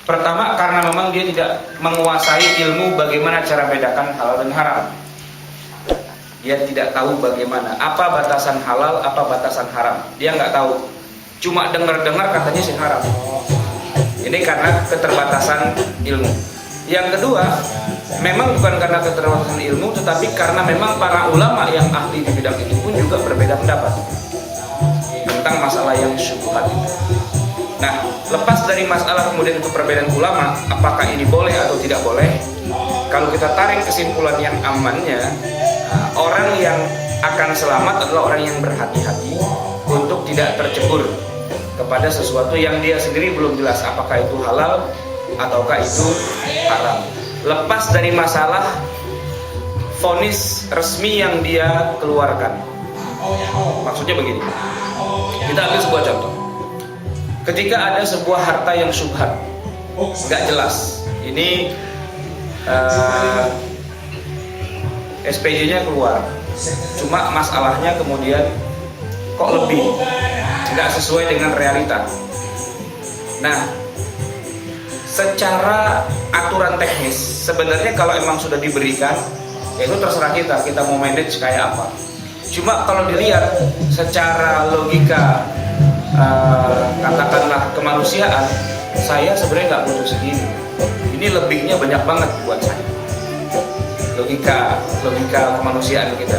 Pertama, karena memang dia tidak menguasai ilmu bagaimana cara bedakan halal dan haram. Dia tidak tahu bagaimana, apa batasan halal, apa batasan haram. Dia nggak tahu. Cuma dengar-dengar katanya sih haram. Ini karena keterbatasan ilmu. Yang kedua, memang bukan karena keterbatasan ilmu, tetapi karena memang para ulama yang ahli di bidang itu pun juga berbeda pendapat tentang masalah yang syubhat. Nah, lepas dari masalah kemudian itu perbedaan ulama, apakah ini boleh atau tidak boleh? Kalau kita tarik kesimpulan yang amannya, orang yang akan selamat adalah orang yang berhati-hati untuk tidak tercebur kepada sesuatu yang dia sendiri belum jelas apakah itu halal ataukah itu haram. Lepas dari masalah vonis resmi yang dia keluarkan. Maksudnya begini, kita ambil sebuah contoh. Ketika ada sebuah harta yang syubhat, nggak jelas, ini SPJ-nya keluar, cuma masalahnya kemudian kok lebih, nggak sesuai dengan realita. Nah, secara aturan teknis, sebenarnya kalau emang sudah diberikan, ya itu terserah kita mau manage kayak apa. Cuma kalau dilihat secara logika, katakanlah kemanusiaan, saya sebenarnya nggak butuh segini. Ini lebihnya banyak banget buat saya. Logika kemanusiaan kita.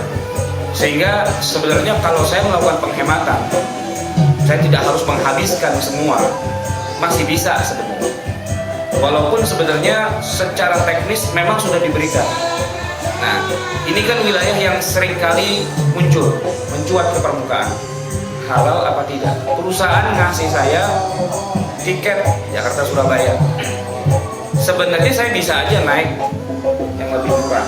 Sehingga sebenarnya kalau saya melakukan penghematan, saya tidak harus menghabiskan semua, masih bisa sebenarnya. Walaupun sebenarnya secara teknis memang sudah diberikan. Nah, ini kan wilayah yang seringkali mencuat ke permukaan. Halal apa tidak? Perusahaan ngasih saya tiket Jakarta Surabaya. Sebenarnya saya bisa aja naik yang lebih murah,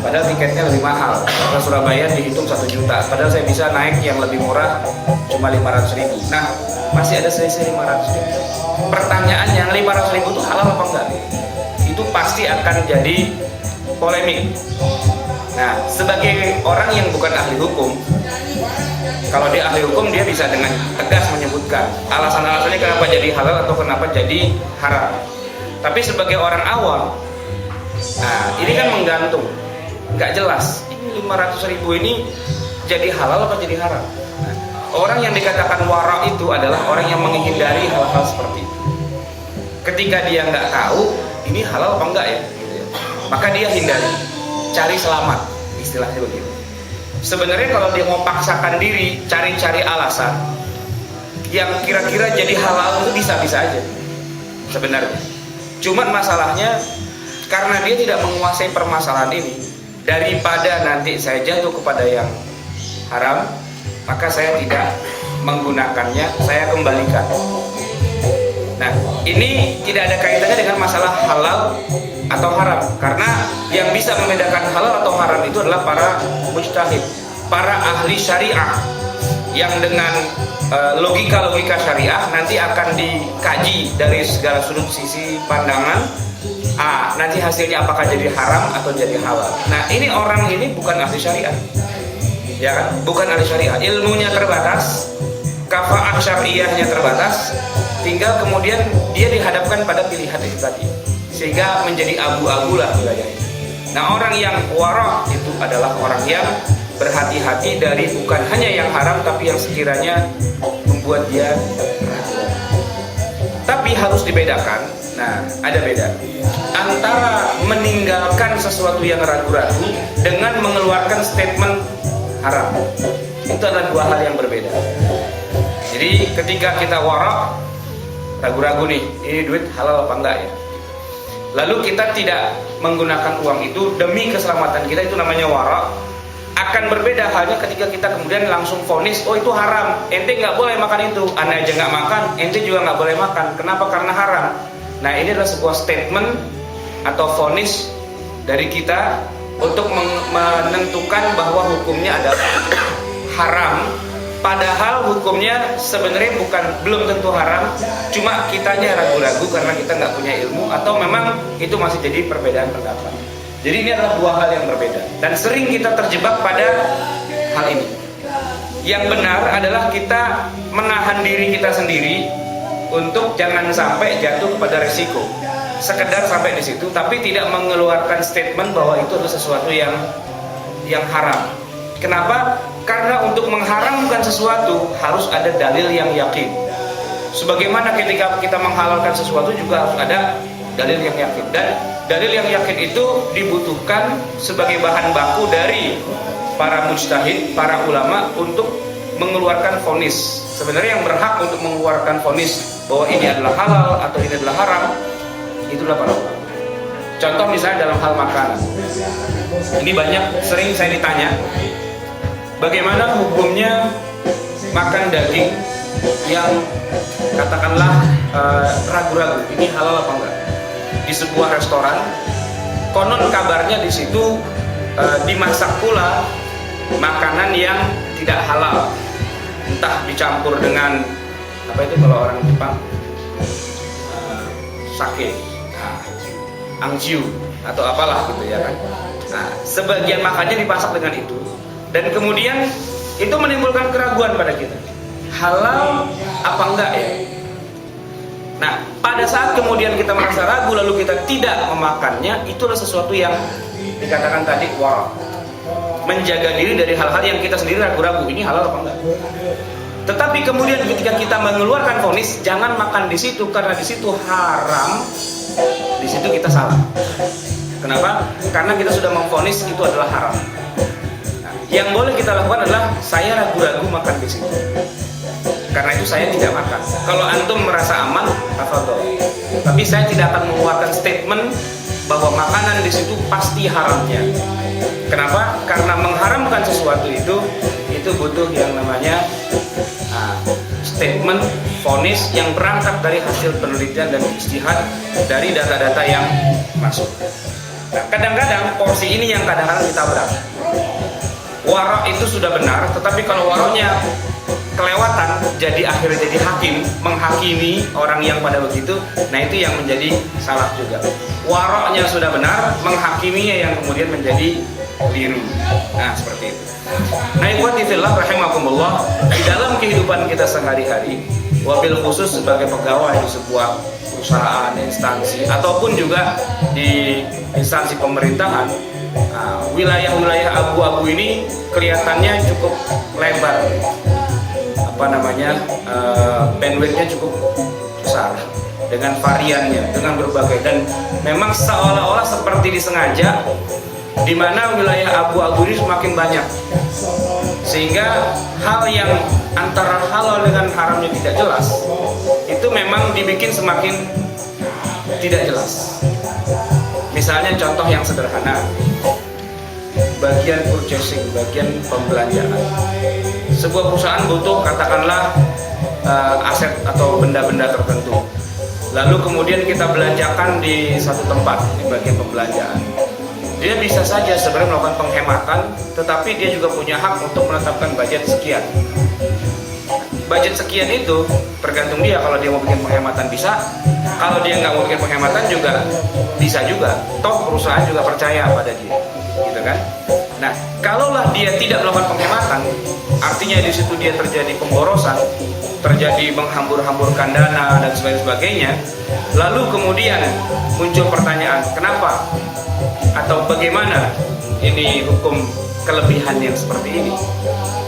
padahal tiketnya lebih mahal. Jakarta Surabaya dihitung 1 juta, padahal saya bisa naik yang lebih murah cuma 500.000. Nah, masih ada selisih 500.000. Pertanyaannya, 500.000 itu halal apa enggak? Itu pasti akan jadi polemik. Nah, sebagai orang yang bukan ahli hukum, kalau dia ahli hukum, dia bisa dengan tegas menyebutkan alasan-alasannya kenapa jadi halal atau kenapa jadi haram. Tapi sebagai orang awam, nah ini kan menggantung, nggak jelas. Ini 500.000 ini jadi halal apa jadi haram? Nah, orang yang dikatakan wara itu adalah orang yang menghindari hal-hal seperti itu. Ketika dia nggak tahu ini halal apa enggak ya, gitu ya, maka dia hindari, cari selamat, istilahnya begitu. Sebenarnya kalau dia mau paksakan diri, cari-cari alasan yang kira-kira jadi halal itu bisa-bisa aja sebenarnya. Cuman masalahnya karena dia tidak menguasai permasalahan ini, daripada nanti saya jatuh kepada yang haram, maka saya tidak menggunakannya, saya kembalikan. Nah, ini tidak ada kaitannya dengan masalah halal atau haram, karena yang bisa membedakan halal atau haram itu adalah para mujtahid, para ahli syariah yang dengan logika syariah nanti akan dikaji dari segala sudut sisi pandangan. Nanti hasilnya apakah jadi haram atau jadi halal. Nah, ini orang ini bukan ahli syariah, ya kan? Bukan ahli syariah, ilmunya terbatas, kafaah syariahnya terbatas, tinggal kemudian dia dihadapkan pada pilihan itu tadi, sehingga menjadi abu-abu lah wilayah ini. Nah, orang yang wara itu adalah orang yang berhati-hati dari bukan hanya yang haram, tapi yang sekiranya membuat dia ragu. Tapi harus dibedakan. Nah, ada beda antara meninggalkan sesuatu yang ragu-ragu dengan mengeluarkan statement haram. Itu adalah dua hal yang berbeda. Jadi ketika kita wara, ragu-ragu nih, ini duit halal apa enggak ya, lalu kita tidak menggunakan uang itu demi keselamatan kita, itu namanya wara. Akan berbeda halnya ketika kita kemudian langsung vonis, oh itu haram, ente nggak boleh makan itu, anda aja nggak makan, ente juga nggak boleh makan. Kenapa? Karena haram. Nah, ini adalah sebuah statement atau vonis dari kita untuk menentukan bahwa hukumnya adalah haram, padahal hukumnya sebenarnya belum tentu haram, cuma kitanya ragu-ragu karena kita nggak punya ilmu, atau memang itu masih jadi perbedaan pendapat. Jadi ini adalah dua hal yang berbeda, dan sering kita terjebak pada hal ini. Yang benar adalah kita menahan diri kita sendiri untuk jangan sampai jatuh kepada resiko. Sekedar sampai di situ, tapi tidak mengeluarkan statement bahwa itu adalah sesuatu yang haram. Kenapa? Karena untuk mengharamkan sesuatu harus ada dalil yang yakin. Sebagaimana ketika kita menghalalkan sesuatu juga harus ada dalil yang yakin. Dan dalil yang yakin itu dibutuhkan sebagai bahan baku dari para mujtahid, para ulama untuk mengeluarkan vonis. Sebenarnya yang berhak untuk mengeluarkan vonis bahwa ini adalah halal atau ini adalah haram, itulah para ulama. Contoh misalnya dalam hal makanan. Ini sering saya ditanya, bagaimana hukumnya makan daging yang katakanlah ragu-ragu, ini halal apa enggak? Di sebuah restoran, konon kabarnya di situ dimasak pula makanan yang tidak halal, entah dicampur dengan apa itu kalau orang Jepang sake, angjiu atau apalah gitu ya kan. Nah, sebagian makannya dimasak dengan itu, dan kemudian itu menimbulkan keraguan pada kita, halal apa enggak ya. Nah, pada saat kemudian kita merasa ragu lalu kita tidak memakannya, itulah sesuatu yang dikatakan tadi wara, menjaga diri dari hal-hal yang kita sendiri ragu-ragu, ini halal apa enggak. Tetapi kemudian ketika kita mengeluarkan vonis, jangan makan di situ karena di situ haram, di situ kita salah. Kenapa? Karena kita sudah memvonis itu adalah haram. Nah, yang boleh kita lakukan adalah saya ragu-ragu makan di situ. Karena itu saya tidak makan. Kalau antum merasa aman, tafadhol. Tapi saya tidak akan mengeluarkan statement bahwa makanan di situ pasti haramnya. Kenapa? Karena mengharamkan sesuatu itu butuh yang namanya statement, vonis yang berangkat dari hasil penelitian dan ijtihad dari data-data yang masuk. Nah, kadang-kadang porsi ini yang kadang-kadang kita berat. Warok itu sudah benar, tetapi kalau waroknya kelewatan, jadi akhirnya jadi hakim, menghakimi orang yang pada begitu, nah itu yang menjadi salah juga. Waroknya sudah benar, menghakiminya yang kemudian menjadi keliru. Nah, seperti itu. Nah, ikhwati fillah rahimakumullah, di dalam kehidupan kita sehari-hari, wabil khusus sebagai pegawai di sebuah perusahaan, instansi, ataupun juga di instansi pemerintahan, wilayah-wilayah abu-abu ini kelihatannya cukup lebar, bandwidthnya cukup besar, dengan variannya, dengan berbagai, dan memang seolah-olah seperti disengaja, di mana wilayah abu-abu ini semakin banyak, sehingga hal yang antara halal dengan haramnya tidak jelas, itu memang dibikin semakin tidak jelas. Misalnya contoh yang sederhana, bagian purchasing, bagian pembelanjaan. Sebuah perusahaan butuh katakanlah aset atau benda-benda tertentu, lalu kemudian kita belanjakan di satu tempat di bagian pembelanjaan. Dia bisa saja sebenarnya melakukan penghematan, tetapi dia juga punya hak untuk menetapkan budget sekian. Budget sekian itu tergantung dia, kalau dia mau bikin penghematan bisa, kalau dia nggak mau bikin penghematan juga bisa juga. Toh perusahaan juga percaya pada dia, gitu kan? Nah, kalaulah dia tidak melakukan penghematan, artinya di situ dia terjadi pemborosan, terjadi menghambur-hamburkan dana dan sebagainya. Lalu kemudian muncul pertanyaan, kenapa? Atau bagaimana ini hukum kelebihan yang seperti ini?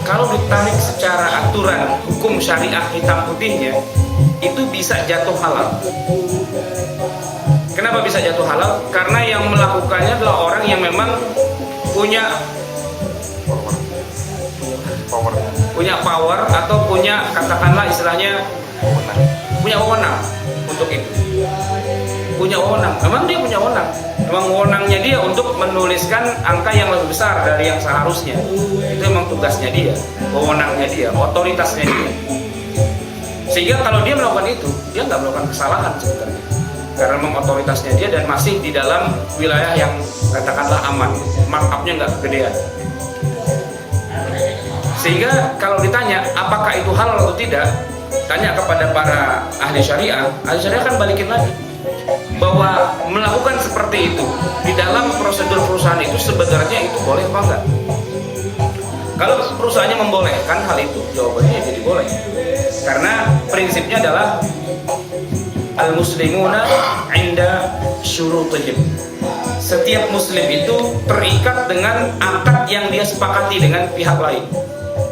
Kalau ditarik secara aturan hukum syariah hitam putihnya, itu bisa jatuh halal. Kenapa bisa jatuh halal? Karena yang melakukannya adalah orang yang memang punya power atau punya, katakanlah istilahnya, punya wewenang untuk itu. Punya wewenang, memang dia punya wewenang. Memang wewenangnya dia untuk menuliskan angka yang lebih besar dari yang seharusnya. Itu memang tugasnya dia, wewenangnya dia, otoritasnya dia. Sehingga kalau dia melakukan itu, dia nggak melakukan kesalahan sebenarnya, karena memang otoritasnya dia dan masih di dalam wilayah yang katakanlah aman, markupnya nggak kegedean. Sehingga kalau ditanya apakah itu halal atau tidak, tanya kepada para ahli syariah kan balikin lagi, bahwa melakukan seperti itu di dalam prosedur perusahaan itu sebenarnya itu boleh apa enggak? Kalau perusahaannya membolehkan hal itu, jawabannya jadi boleh. Karena prinsipnya adalah al-muslimuna 'inda syurutihim. Setiap muslim itu terikat dengan akad yang dia sepakati dengan pihak lain,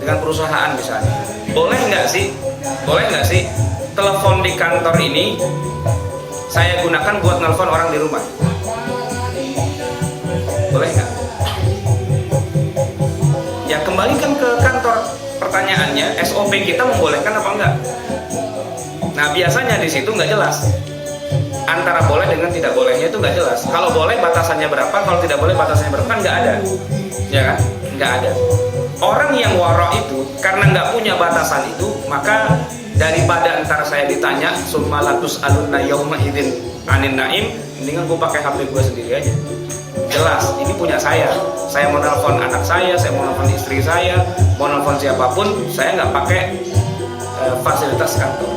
dengan perusahaan misalnya. Boleh nggak sih telepon di kantor ini saya gunakan buat nelpon orang di rumah? Boleh nggak? Ya kembalikan ke kantor, pertanyaannya SOP kita membolehkan apa enggak? Nah biasanya di situ nggak jelas, antara boleh dengan tidak bolehnya itu nggak jelas. Kalau boleh batasannya berapa, kalau tidak boleh batasannya berapa, kan nggak ada, ya kan? Nggak ada. Orang yang wara itu karena nggak punya batasan itu, maka daripada ntar saya ditanya summa latus alunna yauma idzin anin naim, mendingan gue pakai HP gue sendiri aja. Jelas, ini punya saya mau nelpon anak saya mau nelpon istri saya, mau nelpon siapapun, saya nggak pakai fasilitas kantor.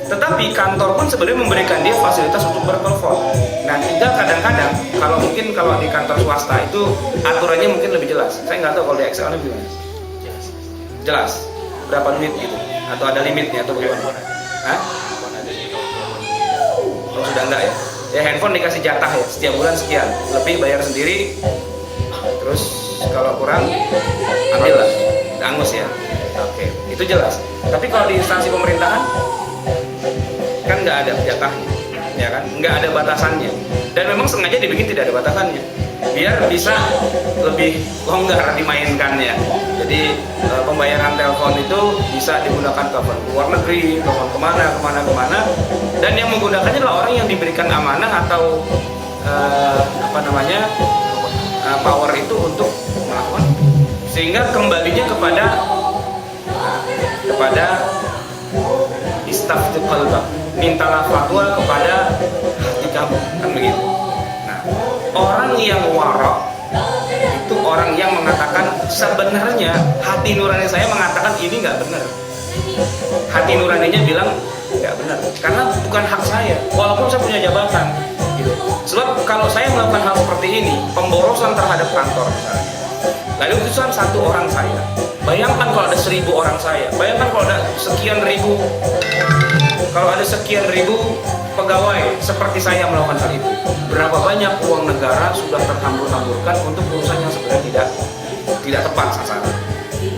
Tetapi kantor pun sebenarnya memberikan dia fasilitas untuk bertelepon. Nah, tinggal kadang-kadang kalau di kantor swasta itu aturannya mungkin lebih jelas. Saya nggak tahu kalau di Excel lebih gimana. Jelas berapa menit gitu, atau ada limitnya atau bagaimana? Hah? Oh, sudah enggak ya? Ya handphone dikasih jatah ya, setiap bulan sekian, lebih bayar sendiri. Terus kalau kurang ambil lah, angus ya. Oke, itu jelas. Tapi kalau di instansi pemerintahan kan nggak ada jatahnya, ya kan? Nggak ada batasannya. Dan memang sengaja dibikin tidak ada batasannya, biar bisa lebih longgar dimainkannya. Jadi pembayaran telepon itu bisa digunakan telepon luar negeri, telepon kemana, dan yang menggunakannya adalah orang yang diberikan amanah atau power itu untuk melakukan, sehingga kembalinya kepada istafti qalbak, mintalah fatwa kepada hati kamu, kan begitu. Nah, orang yang wara itu orang yang mengatakan sebenarnya hati nurani saya mengatakan ini nggak benar. Hati nuraninya bilang nggak benar karena bukan hak saya, walaupun saya punya jabatan. Gitu. Sebab kalau saya melakukan hal seperti ini, pemborosan terhadap kantor misalnya, lalu utusan satu orang saya, bayangkan kalau ada 1000 orang saya, bayangkan kalau ada sekian ribu pegawai seperti saya melakukan hal itu, berapa banyak uang negara sudah terhambur-hamburkan untuk urusan yang sebenarnya tidak tepat sasaran.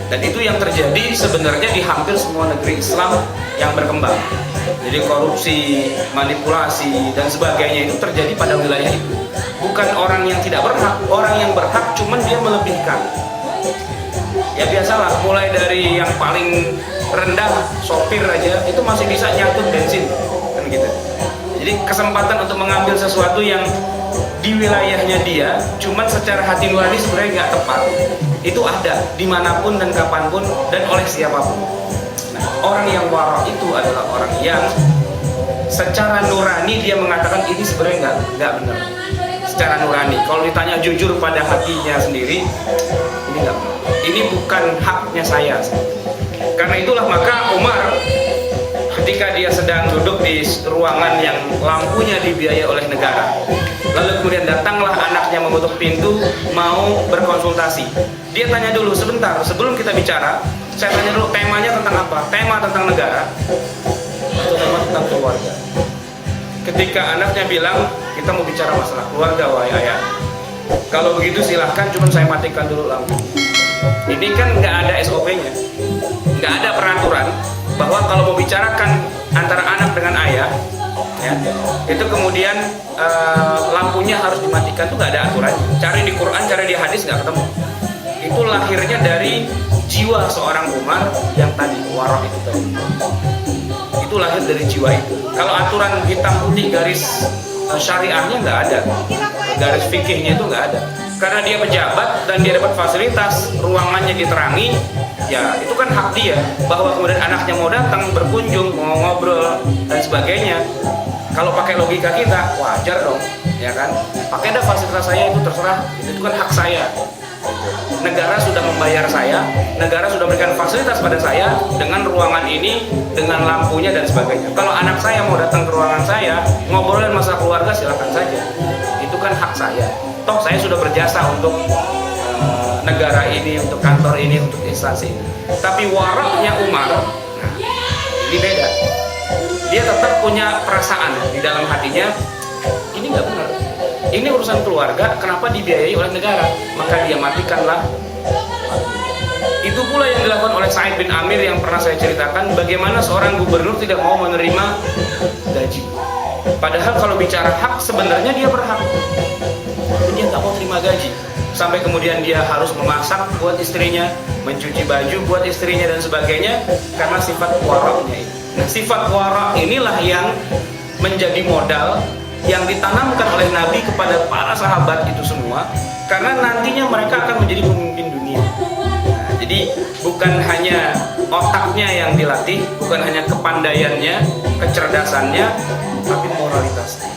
Dan itu yang terjadi sebenarnya di hampir semua negeri Islam yang berkembang. Jadi korupsi, manipulasi dan sebagainya itu terjadi pada wilayah itu. Bukan orang yang tidak berhak, orang yang berhak cuman dia melebihkan. Ya biasalah, mulai dari yang paling rendah sopir aja itu masih bisa nyatut bensin, kan gitu. Jadi kesempatan untuk mengambil sesuatu yang di wilayahnya dia, cuman secara hati nurani sebenarnya nggak tepat, itu ada dimanapun dan kapanpun dan oleh siapapun. Nah, orang yang wara itu adalah orang yang secara nurani dia mengatakan ini sebenarnya nggak benar. Secara nurani, kalau ditanya jujur pada hatinya sendiri, ini nggak benar. Ini bukan haknya saya. Karena itulah maka Umar ketika dia sedang duduk di ruangan yang lampunya dibiayai oleh negara, lalu kemudian datanglah anaknya mengetuk pintu mau berkonsultasi. Dia tanya dulu, sebentar sebelum kita bicara, saya tanya dulu temanya tentang apa? Tema tentang negara atau tema tentang keluarga? Ketika anaknya bilang kita mau bicara masalah keluarga, wahai ayah, kalau begitu silahkan, cuman saya matikan dulu lampu. Ini kan nggak ada SOP-nya, nggak ada peraturan bahwa kalau mau bicarakan antara anak dengan ayah, ya, itu kemudian lampunya harus dimatikan, tuh nggak ada aturan. Cari di Quran, cari di hadis, nggak ketemu. Itu lahirnya dari jiwa seorang Umar yang tadi warok itu tadi. Itu lahir dari jiwa itu. Kalau aturan hitam putih garis syariahnya nggak ada, garis fikihnya itu nggak ada. Karena dia pejabat dan dia dapat fasilitas, ruangannya diterangi, ya itu kan hak dia. Bahwa kemudian anaknya mau datang, berkunjung, mau ngobrol dan sebagainya, kalau pakai logika kita wajar dong, ya kan? Pakai dah fasilitas saya, itu terserah, itu kan hak saya. Negara sudah membayar saya, negara sudah memberikan fasilitas pada saya dengan ruangan ini, dengan lampunya dan sebagainya. Kalau anak saya mau datang ke ruangan saya, ngobrolin masalah keluarga, silakan saja. Itu kan hak saya. Toh saya sudah berjasa untuk negara ini, untuk kantor ini, untuk instansi ini. Tapi waraknya Umar, nah, ini beda. Dia dia tetap punya perasaan di dalam hatinya, ini nggak benar, ini urusan keluarga, kenapa dibiayai oleh negara, maka dia matikanlah. Itu pula yang dilakukan oleh Sa'id bin Amir yang pernah saya ceritakan, bagaimana seorang gubernur tidak mau menerima gaji. Padahal kalau bicara hak, sebenarnya dia berhak, tapi dia nggak mau terima gaji. Sampai kemudian dia harus memasak buat istrinya, mencuci baju buat istrinya dan sebagainya, karena sifat waraknya ini. Nah, sifat warak inilah yang menjadi modal yang ditanamkan oleh Nabi kepada para sahabat itu semua, karena nantinya mereka akan menjadi pemimpin dunia. Nah, jadi bukan hanya otaknya yang dilatih, bukan hanya kepandaiannya, kecerdasannya, tapi moralitasnya.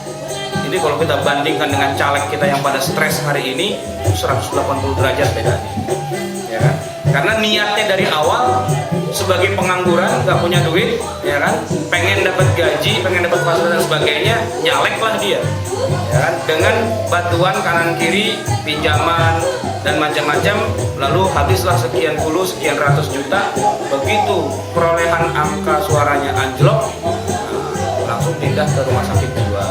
Jadi kalau kita bandingkan dengan caleg kita yang pada stres hari ini, 180 derajat bedanya, ya kan? Karena niatnya dari awal sebagai pengangguran, nggak punya duit, ya kan? Pengen dapat gaji, pengen dapat fasilitas dan sebagainya, nyaleklah dia, ya kan? Dengan bantuan kanan kiri, pinjaman dan macam-macam, lalu habislah sekian puluh, sekian ratus juta. Begitu perolehan angka suaranya anjlok, langsung pindah ke rumah sakit jiwa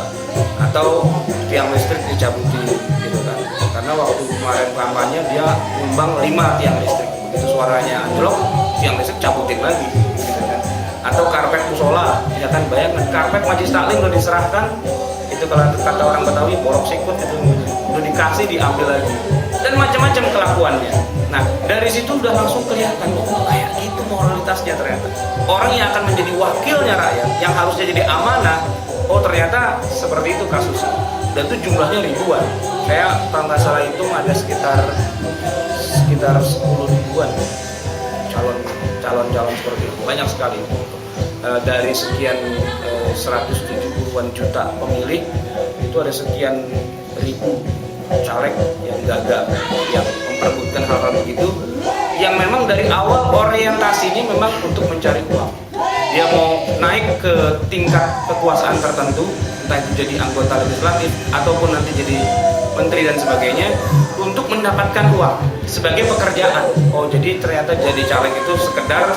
atau tiang listrik dicabutin gitu kan. Karena waktu kemarin kampanye dia nyumbang 5 tiang listrik, begitu suaranya anjlok tiang listrik cabutin lagi gitu kan. Atau karpet musola, ya kan, bayangkan karpet majelis taklim udah diserahkan, itu kalau kata orang Betawi borok sikut, itu udah dikasih diambil lagi, dan macam-macam kelakuannya. Nah, dari situ udah langsung kelihatan, oh kayak gitu moralitasnya ternyata. Orang yang akan menjadi wakilnya rakyat, yang harusnya jadi amanah, oh ternyata seperti itu kasusnya. Dan itu jumlahnya ribuan. Saya kalau nggak salah itu ada sekitar 10 ribuan calon seperti itu. Banyak sekali. Dari sekian 170-an juta pemilih, itu ada sekian ribu caleg yang gagal, yang memperebutkan hal-hal begitu, yang memang dari awal orientasinya memang untuk mencari uang. Dia mau naik ke tingkat kekuasaan tertentu, entah itu jadi anggota legislatif ataupun nanti jadi menteri dan sebagainya, untuk mendapatkan uang sebagai pekerjaan. Oh, jadi ternyata jadi caleg itu sekedar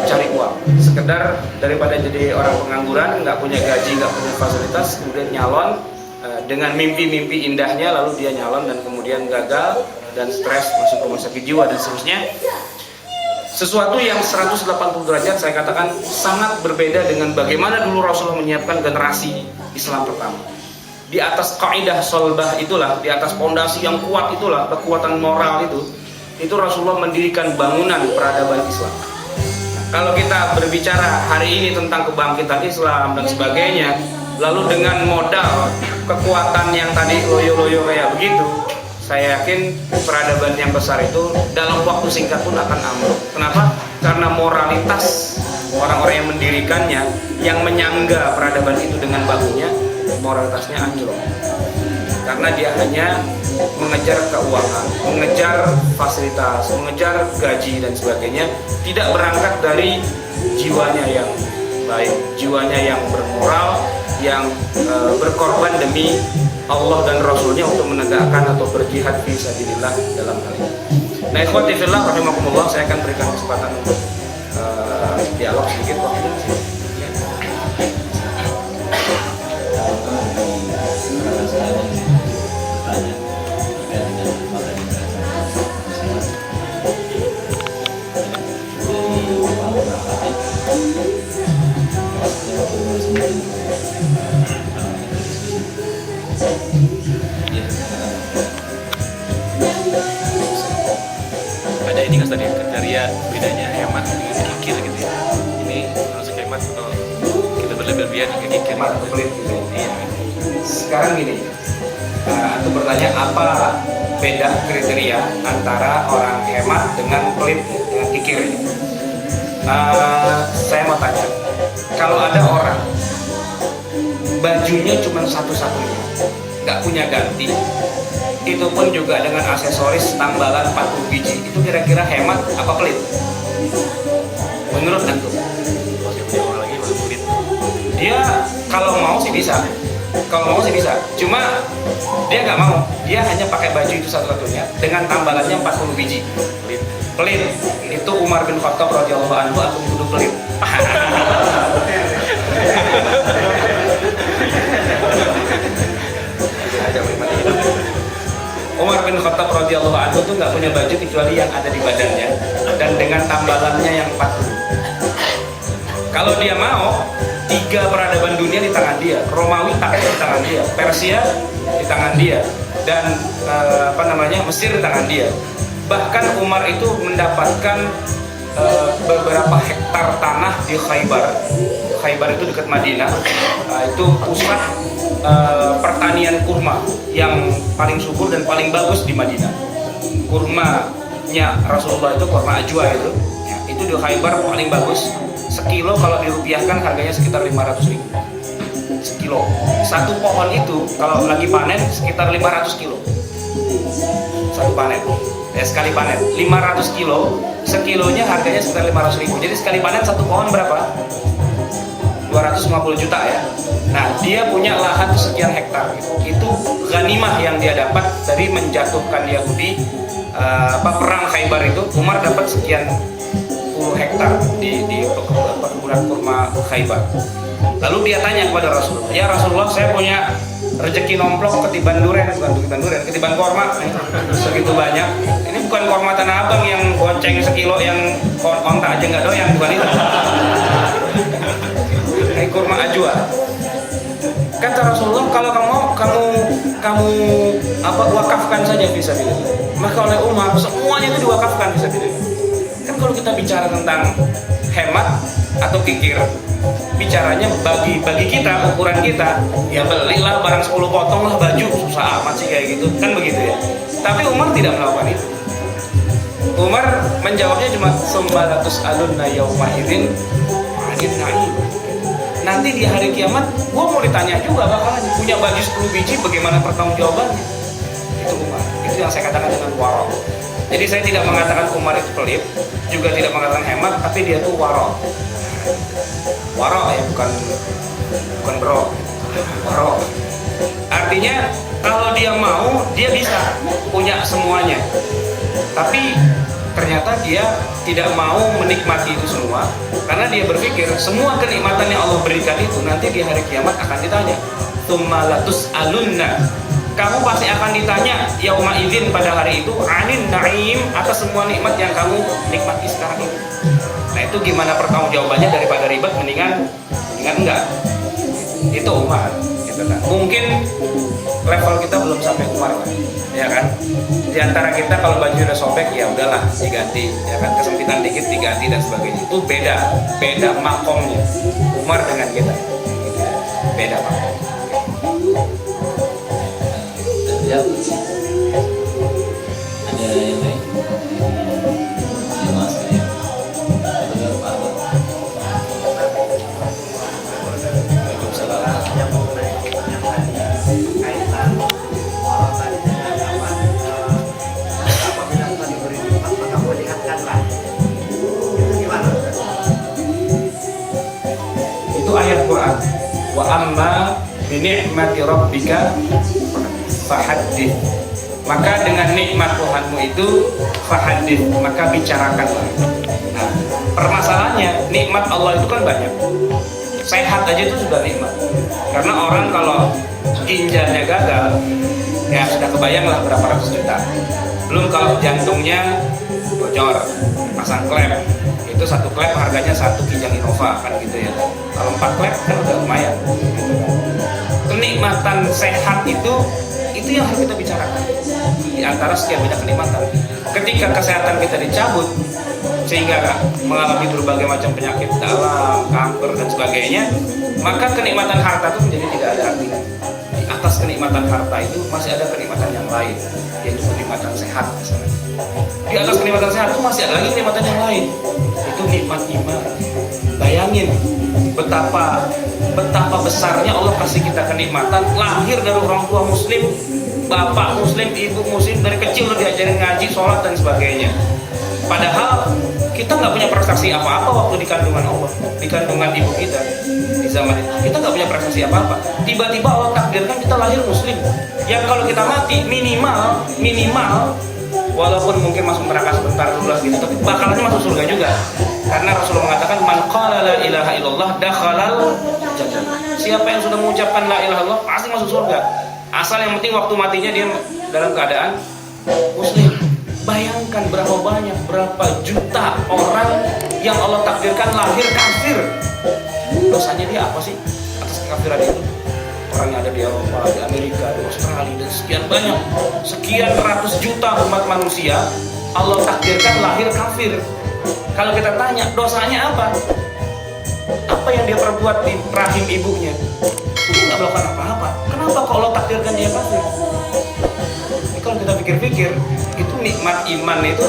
cari uang, sekedar daripada jadi orang pengangguran, nggak punya gaji, nggak punya fasilitas, kemudian nyalon dengan mimpi-mimpi indahnya, lalu dia nyalon dan kemudian gagal dan stres, masuk rumah sakit jiwa dan seterusnya. Sesuatu yang 180 derajat saya katakan sangat berbeda dengan bagaimana dulu Rasulullah menyiapkan generasi Islam pertama. Di atas kaidah solbah itulah, di atas pondasi yang kuat itulah, kekuatan moral itu Rasulullah mendirikan bangunan peradaban Islam. Kalau kita berbicara hari ini tentang kebangkitan Islam dan sebagainya, lalu dengan modal kekuatan yang tadi loyo-loyo kayak begitu, saya yakin peradaban yang besar itu dalam waktu singkat pun akan ambruk. Kenapa? Karena moralitas orang-orang yang mendirikannya, yang menyangga peradaban itu dengan bahunya, moralitasnya anjlok. Karena dia hanya mengejar keuangan, mengejar fasilitas, mengejar gaji dan sebagainya, tidak berangkat dari jiwanya yang baik, jiwanya yang bermoral, yang berkorban demi Allah dan Rasulnya untuk menegakkan atau berjihad fi sabilillah dalam hal ini. Nah, ikhwati fillah rahimakumullah, saya akan berikan kesempatan untuk dialog sedikit waktu ini. Ada ini kan tadi kriteria bedanya hemat dengan kikir gitu ya. Ini harus hemat atau kita berlebihan ke kikir Hemat atau pelit gitu. Iya. Sekarang gini, aku bertanya apa beda kriteria antara orang hemat dengan pelit, dengan kikir ini? Saya mau tanya, kalau ada orang bajunya cuma satu-satunya, nggak punya ganti, itu pun juga dengan aksesoris tambalan 40 biji, itu kira-kira hemat apa pelit? Menurut antum? Masih punya orang lagi masih pelit. Dia kalau mau sih bisa, cuma dia nggak mau, dia hanya pakai baju itu satu-satunya dengan tambalannya 40 biji. Pelit itu Umar bin Khattab radhiyallahu anhu, aku duduk pelit. Umar bin Khattab radhiyallahu anhu tuh nggak punya baju kecuali yang ada di badannya dan dengan tambalannya yang 40. Kalau dia mau, 3 peradaban dunia di tangan dia, Romawi takluk di tangan dia, Persia di tangan dia, dan Mesir di tangan dia. Bahkan Umar itu mendapatkan beberapa hektar tanah di Khaybar. Khaybar itu dekat Madinah. Itu pusat pertanian kurma yang paling subur dan paling bagus di Madinah. Kurmanya Rasulullah itu kurma ajwa itu. Ya, itu di Khaybar paling bagus. Sekilo kalau dirupiahkan harganya sekitar 500.000. Sekilo. Satu pohon itu kalau lagi panen sekitar 500 kilo. Satu panen. Ya, sekali panen 500 kilo, sekilonya harganya sekitar 500.000. Jadi sekali panen satu pohon berapa? 250 juta ya. Nah, dia punya lahan sekian hektar gitu. Itu ghanimah yang dia dapat dari menjatuhkan Yahudi perang Khaybar itu. Umar dapat sekian puluh hektar di perkebunan kurma Khaybar. Lalu dia tanya kepada Rasulullah, "Ya Rasulullah, saya punya rezeki nomplok ketiban duren, ketiban korma segitu banyak. Ini bukan korma Tanah Abang yang goceng sekilo yang onta aja nggak doyan, bukan itu. Ini kurma ajwa." Kata Rasulullah, "Kalau kamu wakafkan saja fisabilillah." Maka oleh Umar semuanya itu diwakafkan fisabilillah. Kan kalau kita bicara tentang hemat atau kikir, bicaranya bagi kita, ukuran kita, ya belilah barang 10 potong lah baju, susah amat sih kayak gitu, kan begitu ya. Tapi Umar tidak melakukan itu. Umar menjawabnya cuma sumbalatus alunna yauma idzin anil naim. Nanti di hari kiamat, gua mau ditanya juga bakalan punya baju 10 biji, bagaimana pertanggungjawabannya? Itu Umar. Itu yang saya katakan dengan waro. Jadi saya tidak mengatakan Umar itu pelit, juga tidak mengatakan hemat, tapi dia tuh waro. Waro ya, bukan bro. Waro. Artinya kalau dia mau, dia bisa punya semuanya. Tapi ternyata dia tidak mau menikmati itu semua, karena dia berpikir semua kenikmatan yang Allah berikan itu nanti di hari kiamat akan ditanya. Tummalatus alunna. Kamu pasti akan ditanya yauma idzin pada hari itu anin naim, atas semua nikmat yang kamu nikmati sekarang ini. Nah, itu gimana pertanggungjawabannya? Daripada ribet mendingan enggak. Itu Umar gitu kan. Mungkin level kita belum sampai Umar kan, ya kan? Di antara kita kalau baju udah sobek ya udahlah diganti, ya kan, kesempitan dikit diganti dan sebagainya. Itu beda makomnya Umar dengan kita. Gitu ya. Beda makom. Ya. Ada yang lain? Ya mas, ya. Benar Pak. Yang mengenai yang tadi kaitan orang tadi apabila telah diberi nikmat maka melihatkanlah. Itu gimana? Itu ayat Quran. Wa amma bi ni'mati rabbika fahaddits. Maka dengan nikmat Tuhanmu itu fahaddits, maka bicarakanlah. Nah, permasalahannya nikmat Allah itu kan banyak. Sehat aja itu sudah nikmat. Karena orang kalau ginjalnya gagal, ya sudah kebayang lah berapa ratus juta. Belum kalau jantungnya bocor, pasang klep, itu satu klep harganya 1 ginjal Innova kan gitu ya. Kalau 4 klep kan udah lumayan. Gitu kan. Kenikmatan sehat itu yang harus kita bicarakan di antara sekian banyak kenikmatan. Ketika kesehatan kita dicabut sehingga mengalami berbagai macam penyakit dalam, kanker dan sebagainya, maka kenikmatan harta itu menjadi tidak ada artinya. Di atas kenikmatan harta itu masih ada kenikmatan yang lain, yaitu kenikmatan sehat misalnya. Di atas kenikmatan sehat itu masih ada lagi kenikmatan yang lain, itu nikmat iman. Bayangin betapa besarnya Allah kasih kita kenikmatan, lahir dari orang tua muslim, bapak muslim, ibu muslim, dari kecil udah diajarin ngaji, sholat dan sebagainya. Padahal kita nggak punya prestasi apa-apa waktu di kandungan Allah, di kandungan ibu kita di zaman itu. Kita nggak punya prestasi apa-apa. Tiba-tiba Allah takdirkan kita lahir muslim. Yang kalau kita mati minimal walaupun mungkin masuk neraka sebentar dulu gitu, tapi bakalannya masuk surga juga. Karena Rasulullah mengatakan man qala la ilaha illallah dakhalal jannah. Siapa yang sudah mengucapkan la ilaha illallah pasti masuk surga. Asal yang penting waktu matinya dia dalam keadaan muslim. Bayangkan berapa banyak, berapa juta orang yang Allah takdirkan lahir kafir. Dosanya dia apa sih atas kekafiran itu? Orang yang ada di Eropa, di Amerika, di Australia, dan sekian banyak, sekian ratus juta umat manusia Allah takdirkan lahir kafir. Kalau kita tanya, dosanya apa? Apa yang dia perbuat di rahim ibunya? Dia nggak melakukan apa-apa. Kenapa kok Allah takdirkan dia kafir? Ini kalau kita pikir-pikir, itu nikmat iman itu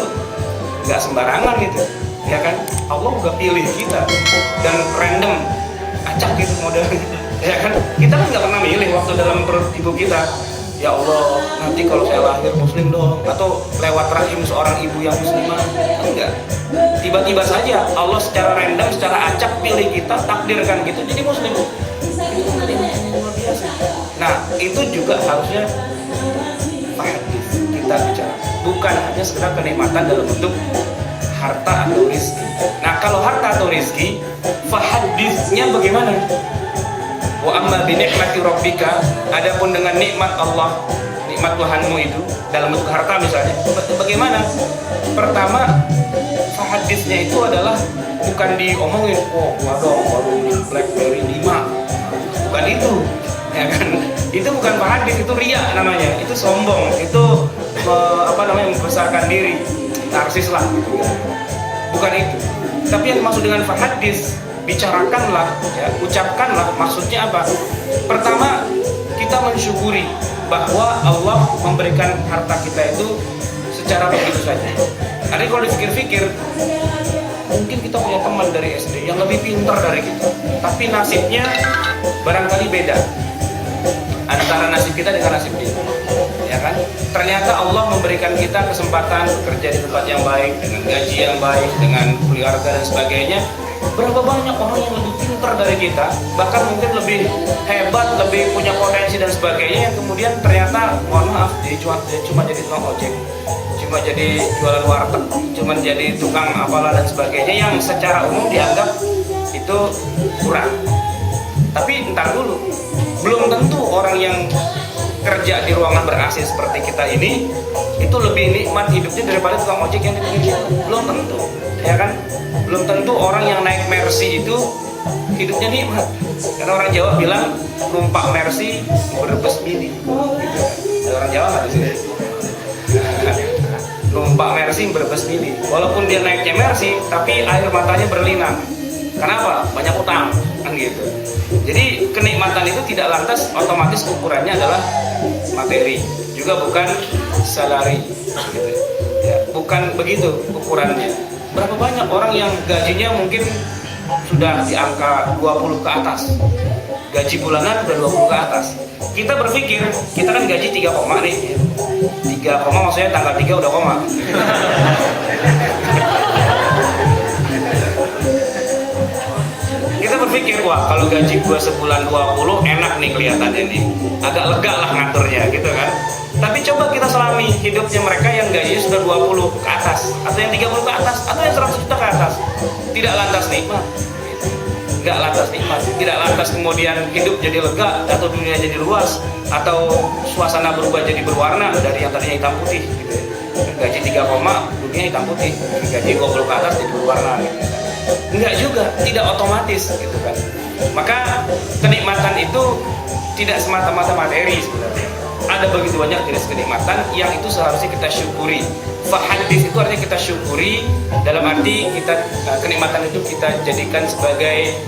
nggak sembarangan gitu, ya kan? Allah udah pilih kita dan random, acak gitu modelnya, ya kan? Kita kan nggak pernah milih waktu dalam perut ibu kita. Ya Allah, nanti kalau saya lahir muslim dong, atau lewat rahim seorang ibu yang muslimah. Enggak. Tiba-tiba saja Allah secara random, secara acak pilih kita, takdirkan gitu jadi muslim. Itu luar biasa. Nah, itu juga harusnya hadis kita bicara. Bukan hanya sekedar kenikmatan dalam bentuk harta atau rizki. Nah, kalau harta atau rizki, fahadisnya bagaimana? Wa amma bi ni'mati rabbika, adapun dengan nikmat Allah, nikmat Tuhanmu itu dalam bentuk harta misalnya, bagaimana? Pertama, hadisnya itu adalah bukan diomongin, oh waduh baru beli BlackBerry 5, bukan itu, ya kan? Itu bukan hadis, itu riya namanya, itu sombong, itu membesarkan diri, narsis lah, gitu ya. Bukan itu. Tapi yang dimaksud dengan hadis, bicarakanlah, ya, ucapkanlah. Maksudnya apa? Pertama, kita mensyukuri bahwa Allah memberikan harta kita itu secara begitu saja. Jadi kalau dipikir-pikir, mungkin kita punya teman dari SD yang lebih pintar dari kita, tapi nasibnya barangkali beda antara nasib kita dengan nasib dia, ya kan? Ternyata Allah memberikan kita kesempatan bekerja di tempat yang baik, dengan gaji yang baik, dengan keluarga dan sebagainya. Berapa banyak orang yang lebih pintar dari kita, bahkan mungkin lebih hebat, lebih punya potensi dan sebagainya, yang kemudian ternyata, mohon maaf, dia cuma jadi tukang ojek, cuma jadi jualan warteg, cuma jadi tukang apalah dan sebagainya, yang secara umum dianggap itu kurang. Tapi entar dulu, belum tentu orang yang kerja di ruangan ber-AC seperti kita ini itu lebih nikmat hidupnya daripada tukang ojek yang di pinggir jalan. Belum tentu, ya kan? Belum tentu orang yang naik Mercy itu hidupnya nikmat. Karena orang Jawa bilang numpak Mercy berbes mini. Gitu. Ada orang Jawa nggak di sini? Numpak Mercy berbes mini. Walaupun dia naiknya Mercy, tapi air matanya berlinang. Kenapa? Banyak utang, kan gitu. Jadi kenikmatan itu tidak lantas otomatis ukurannya adalah materi, juga bukan salary, gitu. Ya, bukan begitu ukurannya. Berapa banyak orang yang gajinya mungkin sudah di angka 20 ke atas, gaji bulanan udah 20 ke atas. Kita berpikir, kita kan gaji 3 koma nih, 3 koma maksudnya tanggal 3 udah koma. Kita berpikir, wah kalau gaji gua sebulan 20 enak nih kelihatannya nih, agak lega lah ngaturnya gitu kan. Tapi coba kita selami hidupnya mereka yang gajinya sudah 20 ke atas, atau yang 30 ke atas, atau yang 100 juta ke atas. Tidak lantas nikmat, nggak lantas nikmat, tidak lantas kemudian hidup jadi lega, atau dunia jadi luas, atau suasana berubah jadi berwarna dari yang tadinya hitam putih gitu ya. Gaji 3 koma, dunia hitam putih, gaji 20 ke atas jadi berwarna gitu. Enggak juga, tidak otomatis gitu kan. Maka kenikmatan itu tidak semata-mata materi sebenarnya. Ada begitu banyak jenis kenikmatan yang itu seharusnya kita syukuri. Fahadis itu artinya kita syukuri, dalam arti kita kenikmatan itu kita jadikan sebagai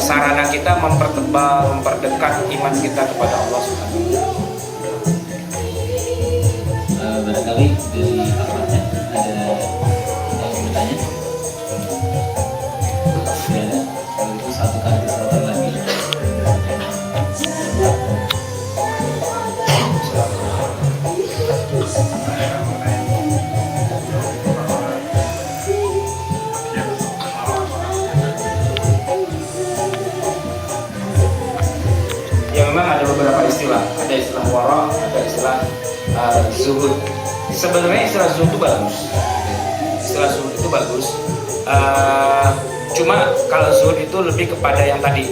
sarana kita mempertebal, memperdekat iman kita kepada Allah Subhanahu wa taala. Barangkali dari aparatnya ada yang bertanya. Ya, kalau itu satu kali kesempatan lagi. Ya memang ada beberapa istilah, ada istilah wara, ada istilah zuhud. Sebenarnya istilah zuhud itu bagus, istilah zuhud itu bagus, Cuma kalau zuhud itu lebih kepada yang tadi,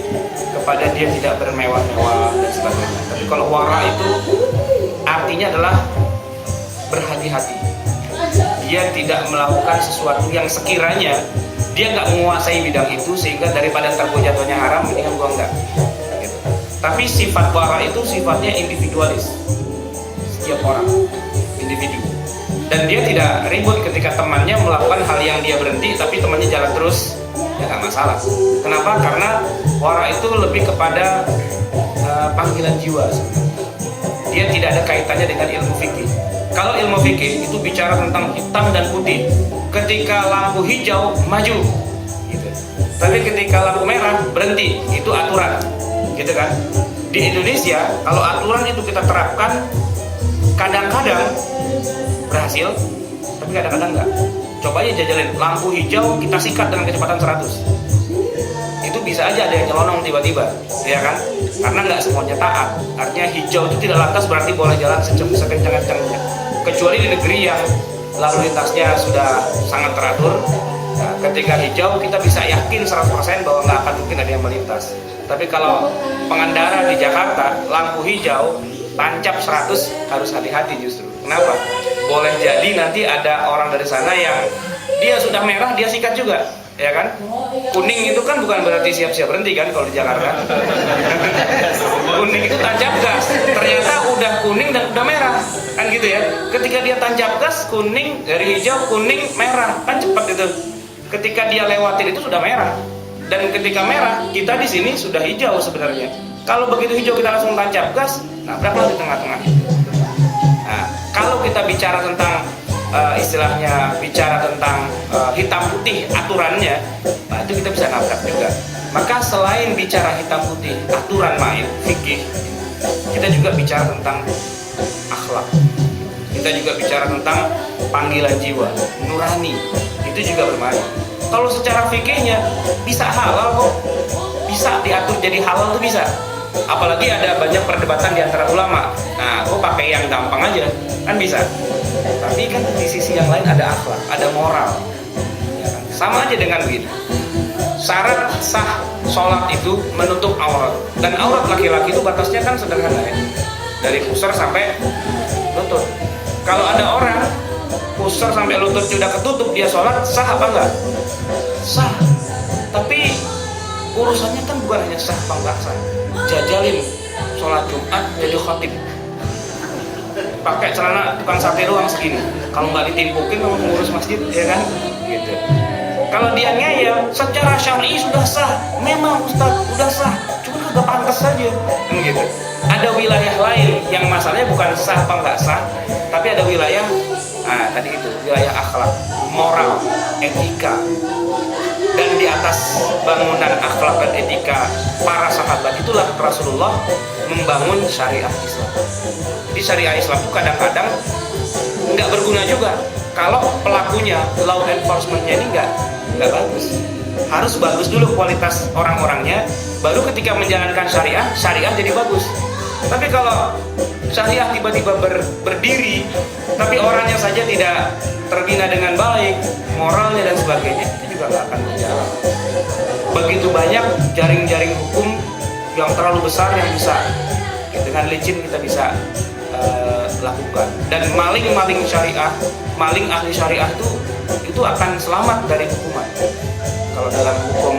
kepada dia tidak bermewah-mewah dan sebagainya. Tapi kalau wara itu artinya adalah berhati-hati. Dia tidak melakukan sesuatu yang sekiranya dia nggak menguasai bidang itu, sehingga daripada ntar gua jatuhnya haram, mendingan gua enggak. Gitu. Tapi sifat wara itu sifatnya individualis. Setiap orang individu. Dan dia tidak ribut ketika temannya melakukan hal yang dia berhenti, tapi temannya jalan terus, ya nggak masalah. Kenapa? Karena wara itu lebih kepada panggilan jiwa. Dia tidak ada kaitannya dengan ilmu fikih. Kalau ilmu fikih itu bicara tentang hitam dan putih. Ketika lampu hijau maju, gitu. Tapi ketika lampu merah berhenti, itu aturan, gitu kan? Di Indonesia kalau aturan itu kita terapkan, kadang-kadang berhasil, tapi kadang-kadang enggak. Coba aja jajalin lampu hijau kita sikat dengan kecepatan 100. Itu bisa aja ada yang nyelonong tiba-tiba, ya kan? Karena nggak semuanya taat. Artinya hijau itu tidak lantas berarti boleh jalan sekencang-kencangnya. Kecuali di negeri yang lalu lintasnya sudah sangat teratur. Nah, ketika hijau kita bisa yakin 100% bahwa nggak akan mungkin ada yang melintas. Tapi kalau pengendara di Jakarta lampu hijau tancap 100 harus hati-hati justru. Kenapa? Boleh jadi nanti ada orang dari sana yang dia sudah merah dia sikat juga, ya kan? Kuning itu kan bukan berarti siap-siap berhenti kan kalau di Jakarta. Kuning itu tancap gas. Ternyata udah kuning dan udah merah, kan gitu ya. Ketika dia tancap gas, kuning dari hijau, kuning, merah, kan cepat itu. Ketika dia lewatin itu sudah merah. Dan ketika merah, kita di sini sudah hijau sebenarnya. Kalau begitu hijau kita langsung tancap gas, nabraklah di tengah-tengah. Nah, kalau kita bicara tentang istilahnya bicara tentang hitam putih aturannya, nah itu kita bisa nabrak juga. Maka selain bicara hitam putih aturan main fikih, kita juga bicara tentang akhlak. Kita juga bicara tentang panggilan jiwa, nurani. Itu juga bermain. Kalau secara fikihnya bisa halal kok, bisa diatur jadi halal tuh bisa. Apalagi ada banyak perdebatan di antara ulama. Nah, kok pakai yang gampang aja kan bisa. Tapi kan di sisi yang lain ada akhlak, ada moral. Ya kan? Sama aja dengan begini. Syarat sah sholat itu menutup aurat. Dan aurat laki-laki itu batasnya kan sederhana ya. Dari pusar sampai lutut. Kalau ada orang pusar sampai lutut sudah ketutup dia sholat, sah apa enggak? Sah. Tapi urusannya kan bukan hanya sah apa enggak sah. Jajalin sholat Jumat jadi khatib, pakai celana tukang sate doang segini, kalau nggak ditimpukin sama pengurus masjid, ya kan? Gitu. Kalau dia ngeyel, secara syar'i sudah sah, memang Ustaz sudah sah, cuma udah pantas saja, kan gitu. Ada wilayah lain yang masalahnya bukan sah apa nggak sah, tapi ada wilayah, tadi itu wilayah akhlak, moral, etika. Dan di atas bangunan akhlak dan etika para sahabat itulah Rasulullah membangun syariah Islam. Jadi syariah Islam itu kadang-kadang nggak berguna juga kalau pelakunya, law enforcement-nya ini nggak bagus. Harus bagus dulu kualitas orang-orangnya, baru ketika menjalankan syariah jadi bagus. Tapi kalau syariah tiba-tiba berdiri, tapi orangnya saja tidak terbina dengan baik, moralnya dan sebagainya, itu juga nggak akan berjalan. Begitu banyak jaring-jaring hukum yang terlalu besar yang bisa dengan licin kita bisa lakukan. Dan maling-maling syariah, maling ahli syariah itu akan selamat dari hukuman. Kalau dalam hukum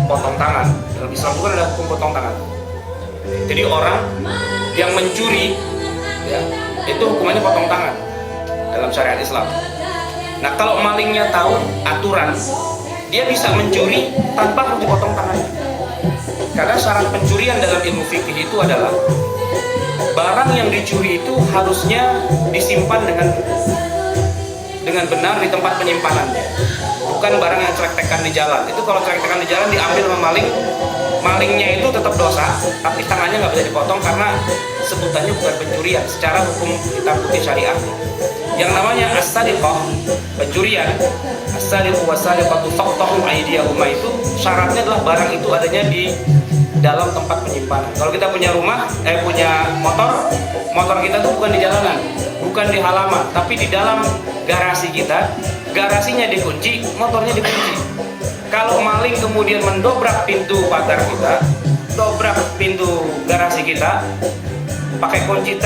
potong tangan, dalam Islam itu kan ada hukum potong tangan. Jadi orang yang mencuri, ya, itu hukumannya potong tangan dalam syariat Islam. Nah, kalau malingnya tahu aturan, dia bisa mencuri tanpa harus dipotong tangannya. Karena syarat pencurian dalam ilmu fikih itu adalah barang yang dicuri itu harusnya disimpan dengan benar di tempat penyimpanannya, bukan barang yang celek-tekan di jalan. Itu kalau celek-tekan di jalan diambil sama maling, malingnya itu tetap dosa, tapi tangannya nggak bisa dipotong karena sebutannya bukan pencurian secara hukum hitam putih syariah. Yang namanya as-sariqah, pencurian, as-sariqu was-sariqatu faqtahu aydiyahuma, itu syaratnya adalah barang itu adanya di dalam tempat penyimpanan. Kalau kita punya rumah, punya motor kita tuh bukan di jalanan, bukan di halaman, tapi di dalam garasi kita. Garasinya dikunci, motornya dikunci. Kalau maling kemudian mendobrak pintu pagar kita, dobrak pintu garasi kita, pakai kunci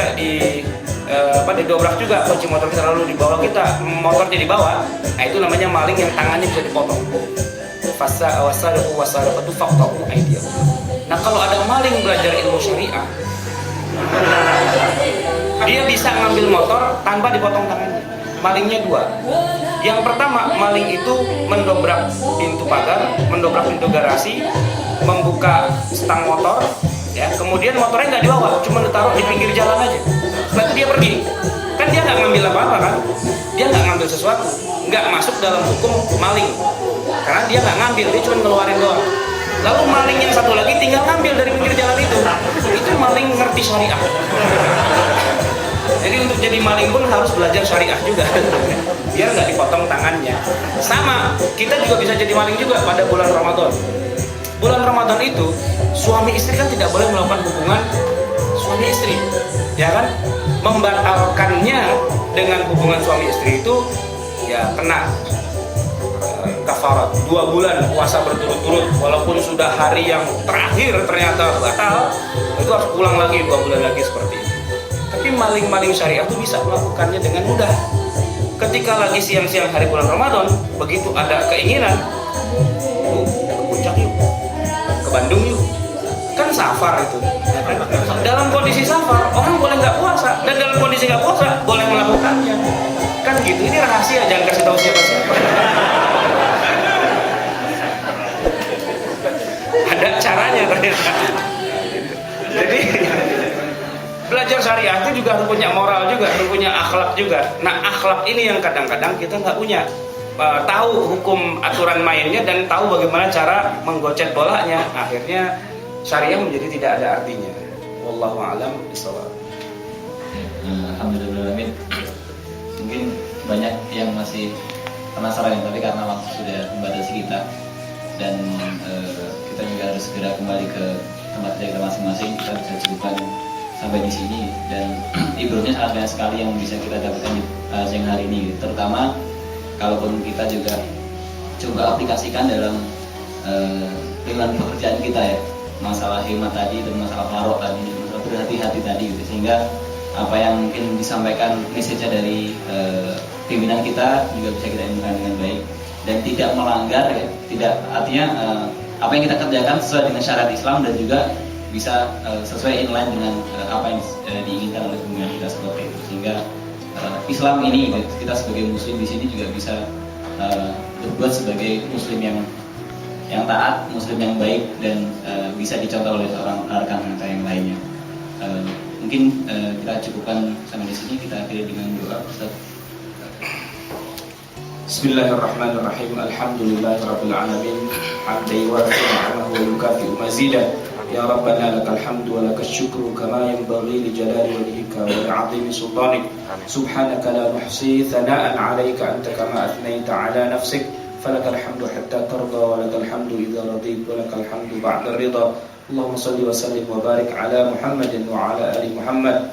didobrak juga kunci motor kita, lalu dibawa kita, motornya dibawa. Nah, itu namanya maling yang tangannya bisa dipotong. Nah, kalau ada maling belajar ilmu syariah, dia bisa ngambil motor tanpa dipotong tangannya. Malingnya dua. Yang pertama, maling itu mendobrak pintu pagar, mendobrak pintu garasi, membuka stang motor, ya. Kemudian motornya nggak dibawa, cuma ditaruh di pinggir jalan aja. Setelah itu dia pergi. Kan dia nggak ngambil apa-apa kan? Dia nggak ngambil sesuatu, nggak masuk dalam hukum maling. Karena dia nggak ngambil, dia cuma ngeluarin doang. Lalu maling yang satu lagi tinggal ngambil dari pinggir jalan itu maling ngerti syariah. Jadi untuk jadi maling pun harus belajar syariah juga, biar nggak dipotong tangannya. Sama, kita juga bisa jadi maling juga pada bulan Ramadan. Bulan Ramadan itu suami istri kan tidak boleh melakukan hubungan suami istri, ya kan? Membatalkannya dengan hubungan suami istri itu ya kena kafarat 2 bulan puasa berturut-turut, walaupun sudah hari yang terakhir ternyata batal, itu harus pulang lagi 2 bulan lagi seperti itu. Tapi maling-maling syariah itu bisa melakukannya dengan mudah. Ketika lagi siang-siang hari bulan Ramadan, begitu ada keinginan, ke puncak yuk, ke Bandung yuk, kan safar itu. Dalam kondisi safar, orang boleh nggak puasa, dan dalam kondisi nggak puasa boleh melakukannya. Kan gitu, ini rahasia, jangan kasih tahu siapa-siapa. Ada caranya ternyata. Jadi belajar syariah itu juga harus punya moral juga, harus punya akhlak juga. Nah, akhlak ini yang kadang-kadang kita nggak punya. Tahu hukum aturan mainnya dan tahu bagaimana cara menggocet bolanya. Akhirnya syariah menjadi tidak ada artinya. Wallahu a'lam bishawab. Alhamdulillah. Mungkin banyak yang masih penasaran, tapi karena waktu sudah membatasi kita dan kita juga harus segera kembali ke tempat kita masing-masing, kita bisa cukupkan sampai di sini. Dan ibrahnya sangat banyak sekali yang bisa kita dapatkan di siang hari ini, terutama kalaupun kita juga coba aplikasikan dalam pilihan pekerjaan kita ya, masalah hemat tadi dan masalah farok tadi, masalah berhati-hati tadi gitu. Sehingga apa yang mungkin disampaikan message dari pimpinan kita juga bisa kita implementasikan dengan baik dan tidak melanggar ya, tidak artinya apa yang kita kerjakan sesuai dengan syariat Islam dan juga bisa sesuai inline dengan apa yang diinginkan oleh pimpinan kita seperti itu. Sehingga Islam ini kita sebagai muslim di sini juga bisa berbuat sebagai muslim yang taat, muslim yang baik dan bisa dicontoh oleh seorang rekan kita yang lainnya. Mungkin kita cukupkan sampai di sini, kita akhiri dengan doa. Ustaz. Bismillahirrahmanirrahim. Alhamdulillahirabbil alamin. Hamdan yuwafi ni'amahu wa yukafi mazidah. Ya Rabbana lakal hamdu wa lakal syukru kama yanbaghi li jalali wajhika wa li 'azimi sultanik. Subhanaka la nuhsi thana'an 'alaika anta kama athnayta 'ala nafsik. Falakal hamdu hatta tarda wa lakal hamdu idza radit wa lakal hamdu ba'da ridha. Allahumma salli wa sallim wa barik ala Muhammadin wa ala ali Muhammad.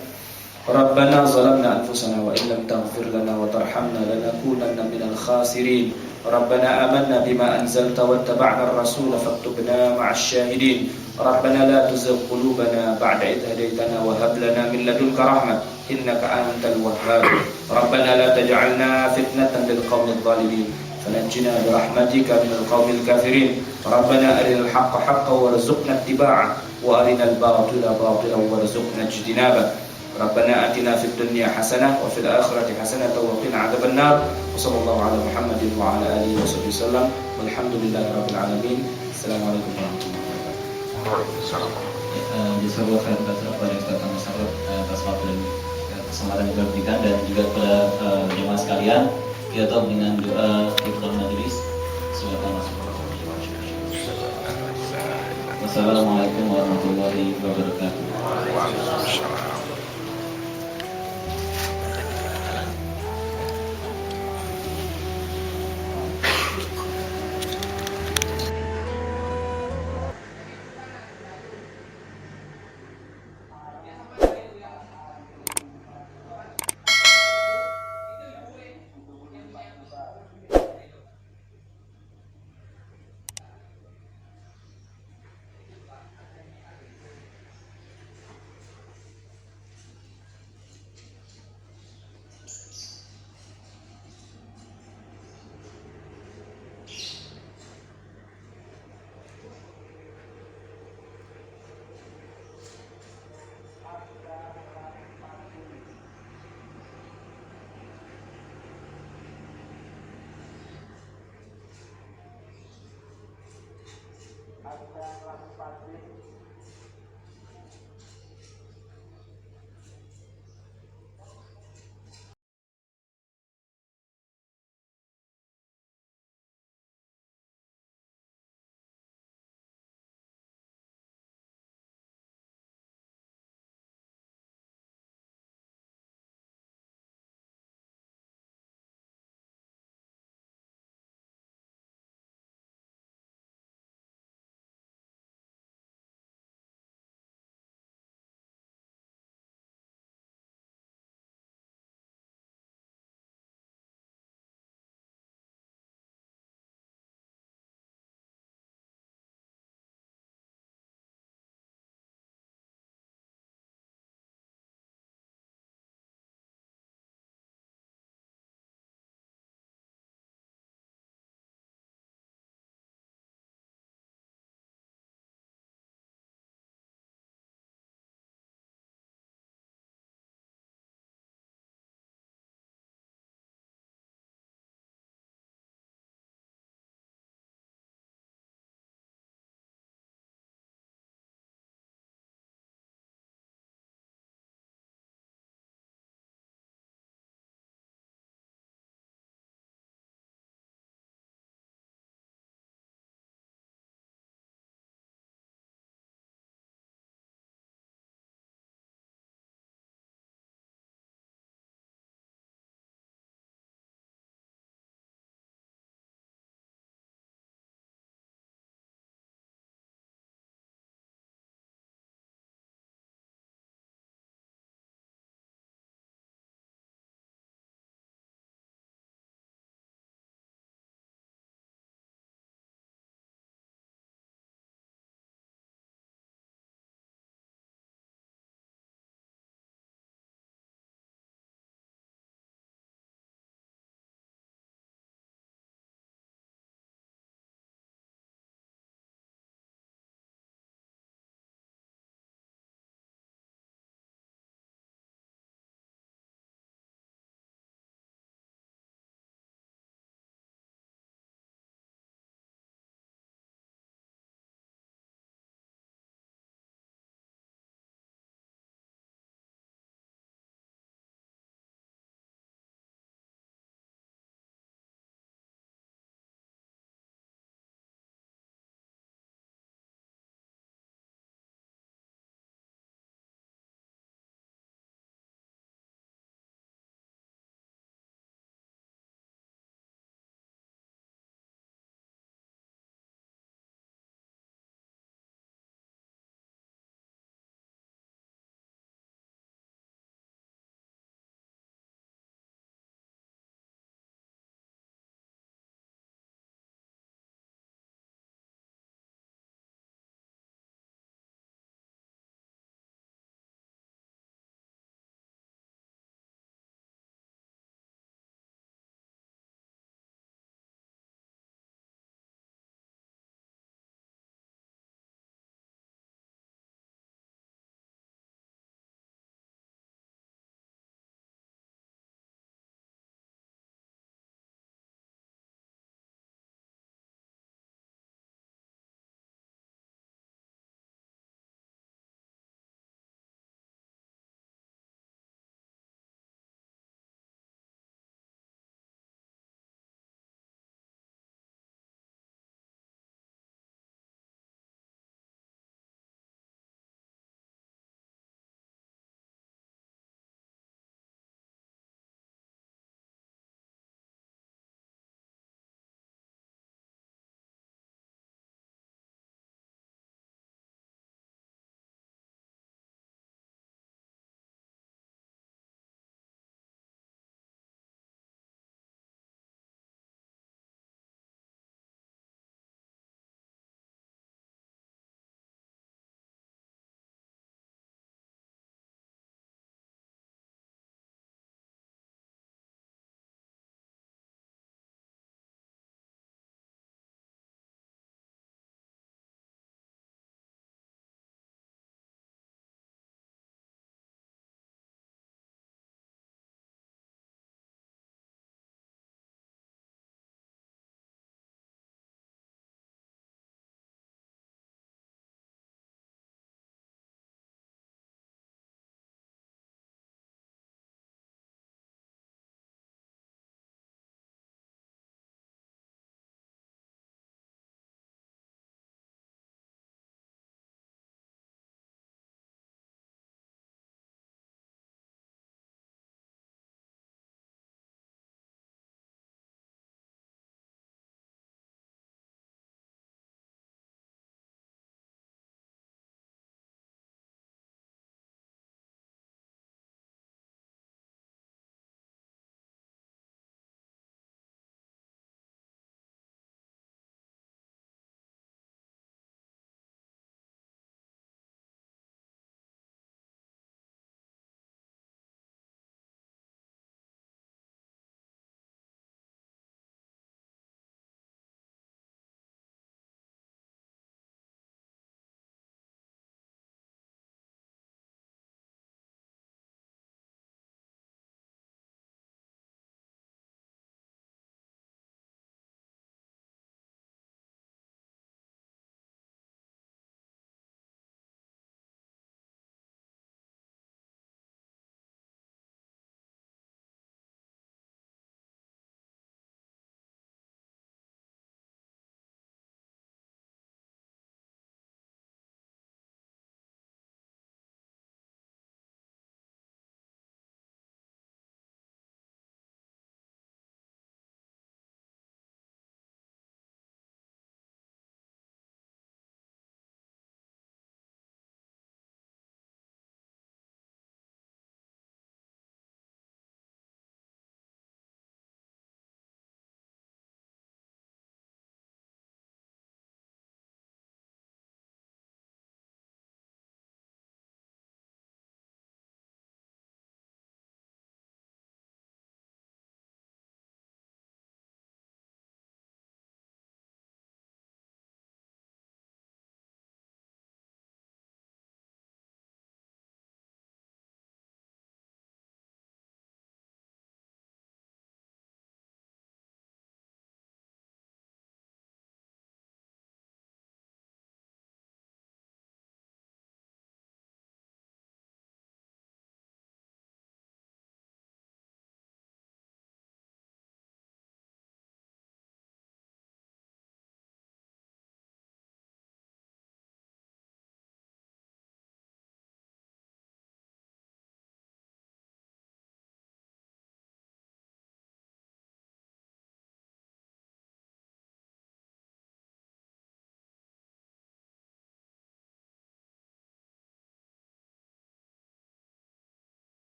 Rabbana zalamna anfusana wa illam taghfir lana wa tarhamna lanakunanna minal khasirin. Rabbana amanna bima anzalta wattaba'na ar-rasula faktubna ma'asy syahidin. Rabbana la tuzigh qulubana ba'da idh hadaytana wa hab lana min ladunka rahmah innaka antal wahhab. Rabbana la taj'alna fitnatan lil qaumidh dhalimin فنجنا برحمتك من القوم الكافرين. ربنا أرنا الحق حقا وارزقنا اتباعه وأرنا الباطل باطلا وارزقنا اجتنابه. ربنا آتنا في الدنيا حسنة وفي الآخرة حسنة وقنا عذاب النار. وصلى الله على محمد وعلى آله وصحبه وسلم والحمد لله رب العالمين. السلام عليكم ورحمة الله وبركاته. Jazakallahu khairan kepada Ustaz Muhammad atas waktu dan kesempatan yang diberikan, dan juga kepada jemaah sekalian. Kita tutup dengan doa ikhlas majelis. Wassalamualaikum warahmatullahi wabarakatuh.